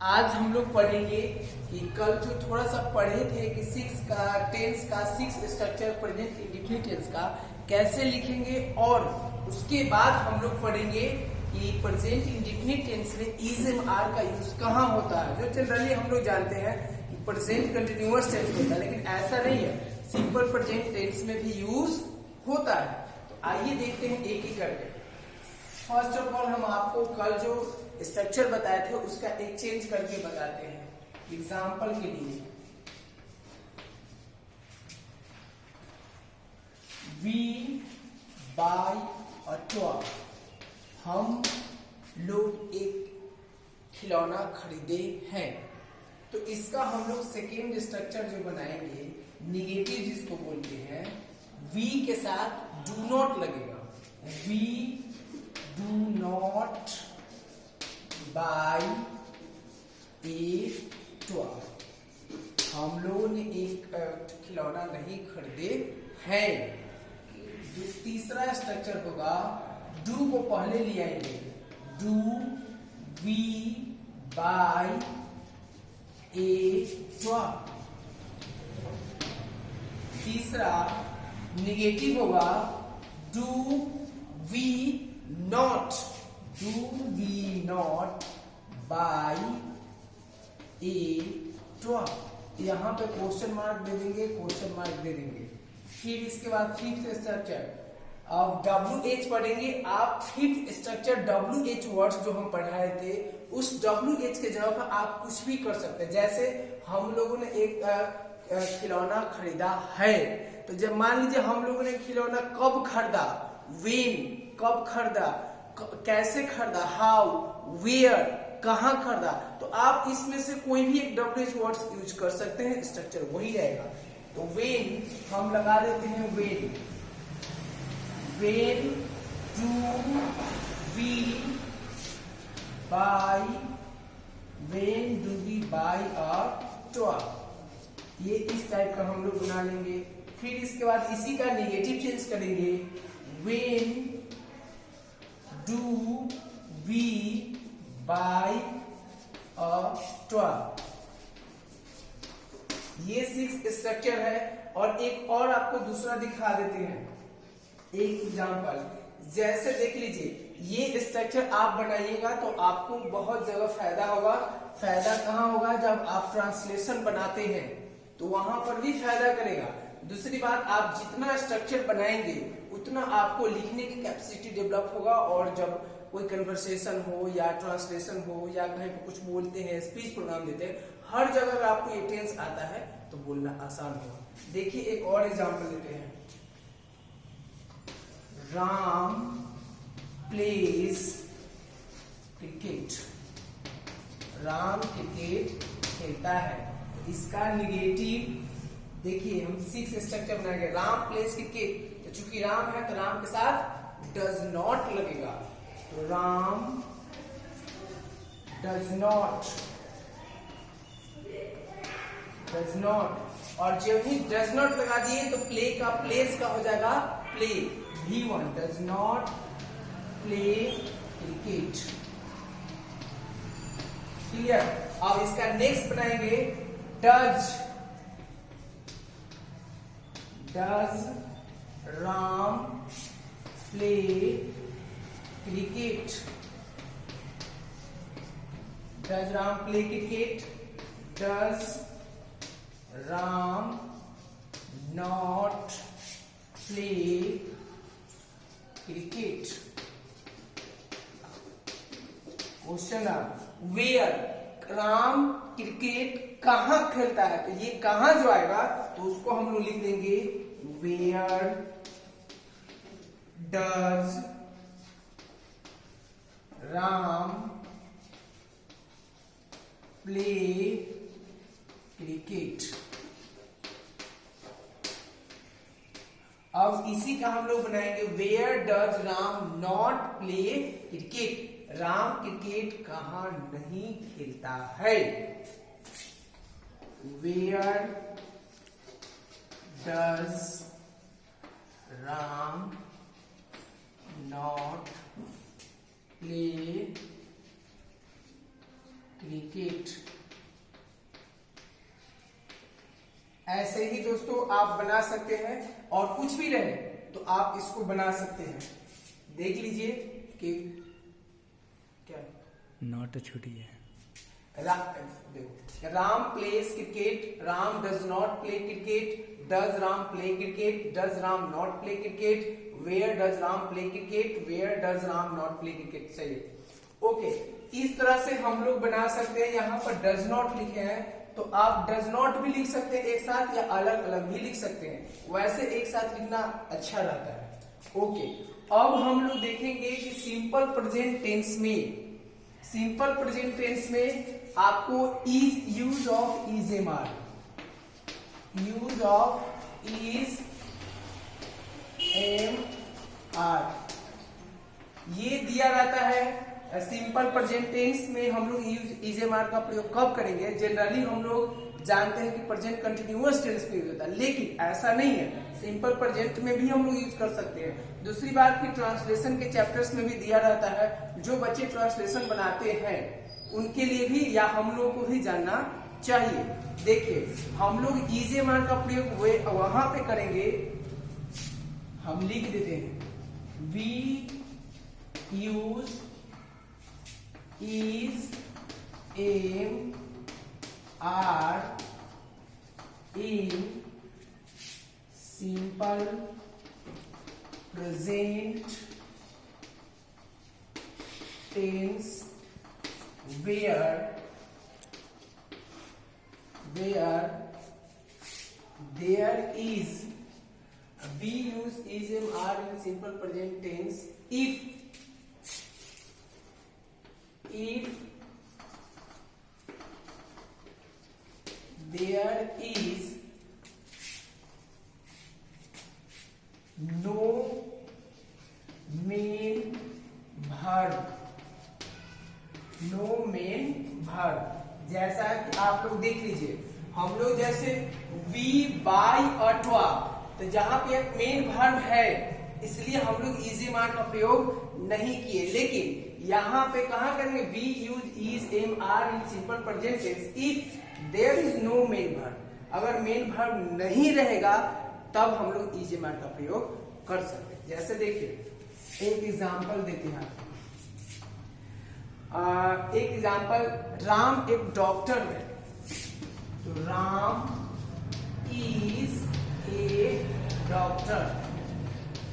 आज हम लोग पढ़ेंगे कि कल जो थोड़ा सा पढ़े थे कि six structure present indefinite tense का कैसे लिखेंगे, और उसके बाद हम लोग पढ़ेंगे कि प्रेजेंट इंडेफिनिट टेंस में इज एंड आर का यूज कहाँ होता है। जो जनरली हम लोग जानते हैं कि प्रेजेंट कंटिन्यूअस टेंस होता है, लेकिन ऐसा नहीं है, सिंपल प्रेजेंट टेंस में भी यूज होता है। तो आइए देखते हैं एक एक करके। फर्स्ट ऑफ ऑल हम आपको कल जो स्ट्रक्चर बताए थे उसका एक चेंज करके बताते हैं एग्जाम्पल के लिए। वी बाय अ टॉय, हम लोग एक खिलौना खरीदे हैं। तो इसका हम लोग सेकेंड स्ट्रक्चर जो बनाएंगे, निगेटिव जिसको बोलते हैं, वी के साथ डू नॉट लगेगा। We do not buy a toy, हम लोगों ने एक खिलौना नहीं खरीदे हैं। जो तीसरा स्ट्रक्चर होगा, डू को पहले ले आएंगे, do we buy a toy. तीसरा निगेटिव होगा, do we not, do we not buy a toy. यहां पे क्वेश्चन मार्क दे देंगे, क्वेश्चन मार्क दे देंगे। फिर इसके बाद फिफ्थ स्ट्रक्चर अब WH पढ़ेंगे आप। फिफ्थ स्ट्रक्चर WH वर्ड्स जो हम पढ़ाए थे, उस WH के जगह पर आप कुछ भी कर सकते हैं। जैसे हम लोगों ने एक खिलौना खरीदा है, तो जब मान लीजिए हम लोगों ने खिलौना कब खरीदा, व्हेन, कब खरीदा, कैसे खरीदा, हाउ, वेयर, कहां खरीदा, तो आप इसमें से कोई भी एक WH वर्ड्स यूज कर सकते हैं, स्ट्रक्चर वही रहेगा। तो व्हेन हम लगा देते हैं, when do we buy, when do we buy a toy. ये इस टाइप का हम लोग बना लेंगे। फिर इसके बाद इसी का नेगेटिव चेंज करेंगे, when do we buy a toy. ये 6 स्ट्रक्चर है। और एक और आपको दूसरा दिखा देते हैं एक एग्जांपल। जैसे देख लीजिए, ये स्ट्रक्चर आप बनाइएगा तो आपको बहुत जगह फायदा होगा। फायदा कहाँ होगा, जब आप ट्रांसलेशन बनाते हैं तो वहां पर भी फायदा करेगा। दूसरी बात, आप जितना स्ट्रक्चर बनाएंगे उतना आपको लिखने की कैपेसिटी डेवलप होगा, और जब कोई कन्वर्सेशन हो या ट्रांसलेशन हो या कहीं पर कुछ बोलते हैं, स्पीच प्रोग्राम देते हैं, हर जगह अगर आपको ये टेंस आता है तो बोलना आसान होगा। देखिए एक और एग्जांपल लेते हैं। Ram pledge cricket, Ram cricket खेलता है। इसका निगेटिव देखिए, हम 6 स्ट्रक्चर बनाएंगे। राम प्लेज क्रिकेट, तो चूंकि राम है तो राम के साथ डज नॉट लगेगा, तो Ram does not, does not. और जब ही डज नॉट लगा दिए तो प्ले का प्लेस का हो जाएगा play, V1 does not play cricket. Clear. अब इसका नेक्स्ट बनाएंगे, does, does Ram play cricket, does Ram play cricket, does Ram not play cricket. Question where, Ram cricket कहां खेलता है, तो ये कहां जो आएगा तो उसको हम लोग लिख देंगे, where does Ram play cricket. अब इसी का हम लोग बनाएंगे, where does Ram not play cricket, Ram cricket कहां नहीं खेलता है। Where does Ram not play cricket. ऐसे ही दोस्तों आप बना सकते हैं, और कुछ भी रहे तो आप इसको बना सकते हैं। देख लीजिए कि क्या नॉट छुट्टी है। देखो, Ram plays cricket, Ram does not play cricket, does Ram play cricket, does Ram not play cricket, where does Ram play cricket, where does Ram not play cricket. सही, ओके। इस तरह से हम लोग बना सकते हैं। यहाँ पर डज नॉट लिखे हैं तो आप डज नॉट भी लिख सकते हैं एक साथ, या अलग अलग भी लिख सकते हैं। वैसे एक साथ लिखना अच्छा रहता है। ओके, अब हम लोग देखेंगे कि सिंपल प्रेजेंट टेंस में आपको is use of is am are, use of is am are ये दिया रहता है। सिंपल प्रेजेंट टेंस में हम लोग यूज इज एम आर का प्रयोग कब करेंगे? जनरली हम लोग जानते हैं कि प्रेजेंट कंटिन्यूअस टेंस में यूज होता है, लेकिन ऐसा नहीं है। सिंपल प्रेजेंट में भी हम लोग यूज कर सकते हैं। दूसरी बात कि ट्रांसलेशन के चैप्टर्स में भी दिया रहता है। जो बच्चे ट्रांसलेशन बनाते हैं उनके लिए भी, या हम लोग को भी जानना चाहिए। देखिए, हम लोग इज एम आर का प्रयोग वहां पे करेंगे। हम लिख देते हैं we use is am are in simple present tense where there is, we use is em are in simple present tense if there is no main verb, no main verb. जैसा कि आप लोग देख लीजिए, हम लोग जैसे वी बाय अथवा, तो जहां पे एक मेन वर्ब है इसलिए हम लोग इज एम आर का प्रयोग नहीं किए। लेकिन यहाँ पे कहा करेंगे we use is am are in simple present tense if there is no main verb. अगर मेन वर्ब नहीं रहेगा तब हम लोग इज एम आर का प्रयोग कर सकते हैं। जैसे देखिए, एक एग्जाम्पल देते हैं। एक एग्जाम्पल, राम एक डॉक्टर है, तो राम इज ए डॉक्टर।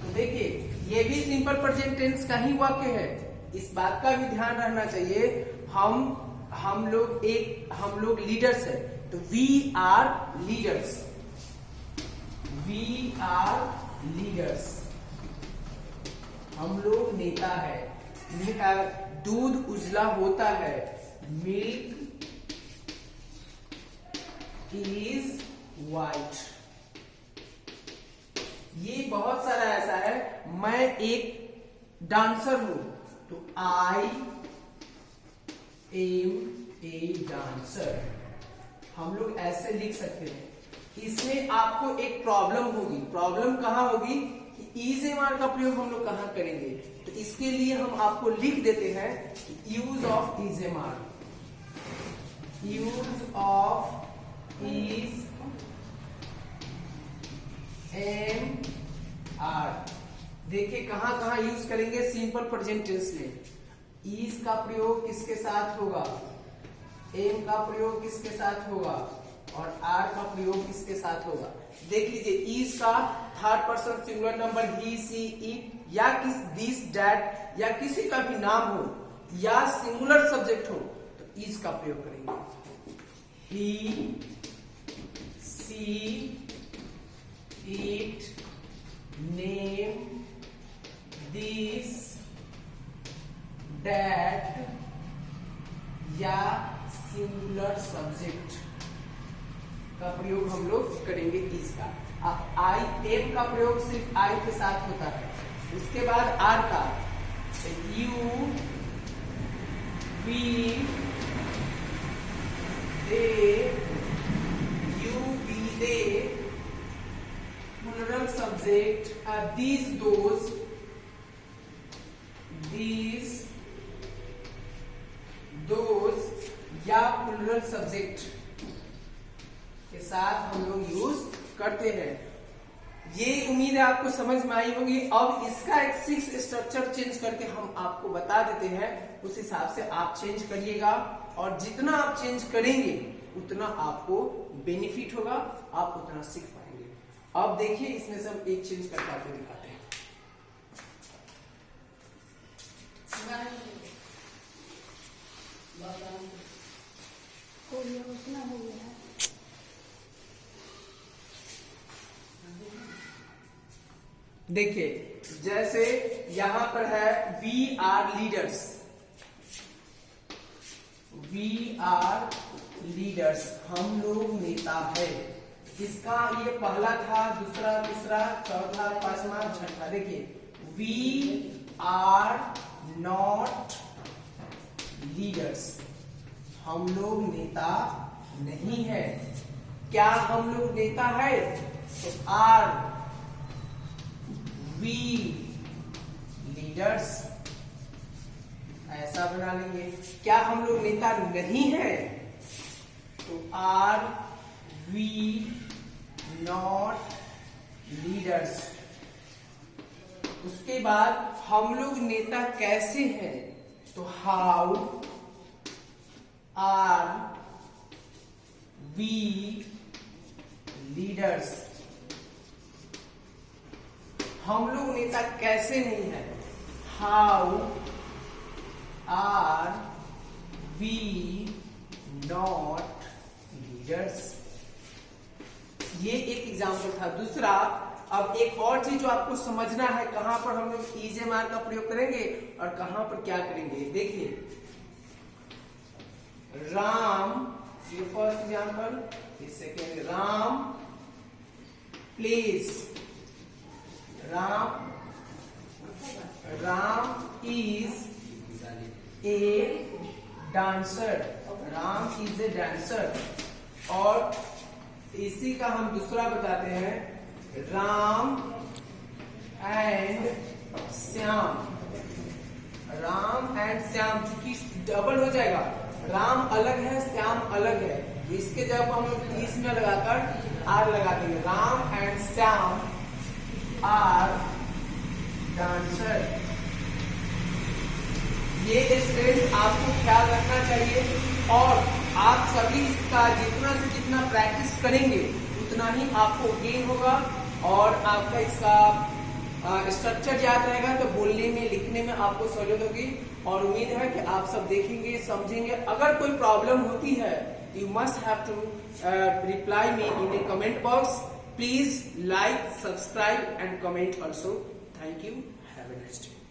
तो देखिए, ये भी सिंपल प्रेजेंट टेंस का ही वाक्य है। इस बात का भी ध्यान रहना चाहिए। हम लोग लीडर्स है, तो we are leaders, we are leaders. हम लोग नेता है। दूध उजला होता है, मिल्क इज वाइट। ये बहुत सारा ऐसा है। मैं एक डांसर हूं, तो आई एम ए डांसर। हम लोग ऐसे लिख सकते हैं। इसमें आपको एक प्रॉब्लम होगी। प्रॉब्लम कहां होगी कि इज एम आर का प्रयोग हम लोग कहां करेंगे? तो इसके लिए हम आपको लिख देते हैं use of is am are, use of is am are. देखिए कहां कहां यूज करेंगे सिंपल प्रेजेंट टेंस में। इज का प्रयोग किसके साथ होगा, एम का प्रयोग किसके साथ होगा, और आर का प्रयोग किसके साथ होगा? देख लीजिए, इज का third person singular number he she it, या किस दिस डैट, या किसी का भी नाम हो, या सिंगुलर सब्जेक्ट हो, तो इज का प्रयोग करेंगे। He she it name this that, या सिंगुलर सब्जेक्ट का प्रयोग हम लोग करेंगे इज का। अब आई एम का प्रयोग सिर्फ आई के साथ होता है। उसके बाद आर का, you we they, you we they, plural subject these those, subject के साथ हम लोग यूज करते हैं। ये उम्मीद है आपको समझ में आई होगी। अब इसका एक 6 स्ट्रक्चर चेंज करके हम आपको बता देते हैं, उस हिसाब से आप चेंज करिएगा, और जितना आप चेंज करेंगे उतना आपको बेनिफिट होगा, आप उतना सीख पाएंगे। अब देखिए इसमें से हम एक चेंज करके आपको दिखाते हैं। देखिए जैसे यहां पर है we are leaders, we are leaders, हम लोग नेता है। इसका ये पहला था, दूसरा, तीसरा, चौथा, पांचवा, छठा। देखिए वी आर नॉट लीडर्स, हम लोग नेता नहीं है। क्या हम लोग नेता है? तो आर वी लीडर्स, ऐसा बना लेंगे। क्या हम लोग नेता नहीं है? तो आर वी नॉट लीडर्स। उसके बाद हम लोग नेता कैसे हैं? तो हाउ आर वी लीडर्स। हम लोग नेता कैसे नहीं है? How are we not leaders. ये एक एग्जाम्पल था। दूसरा, अब एक और चीज जो आपको समझना है, कहां पर हम लोग EJMR का प्रयोग करेंगे और कहां पर क्या करेंगे। देखिए राम, ये फर्स्ट एग्जाम्पल, ये second. Ram please, Ram is a dancer, Ram is a dancer. और इसी का हम दूसरा बताते हैं, राम एंड श्याम, राम एंड श्याम, चूंकि डबल हो जाएगा, राम अलग है, श्याम अलग है, इसके जब हम लोग इसमें लगाकर आर लगा देंगे। Ram and Shyam are dancer. ये स्टूडेंट्स आपको ख्याल रखना चाहिए, और आप सभी इसका जितना से जितना प्रैक्टिस करेंगे उतना ही आपको गेन होगा, और आपका इसका स्ट्रक्चर याद रहेगा, तो बोलने में लिखने में आपको सहूलियत होगी। और उम्मीद है कि आप सब देखेंगे, समझेंगे। अगर कोई प्रॉब्लम होती है, you must have to reply me in the comment box. Please like, subscribe and comment also. Thank you, have a nice day.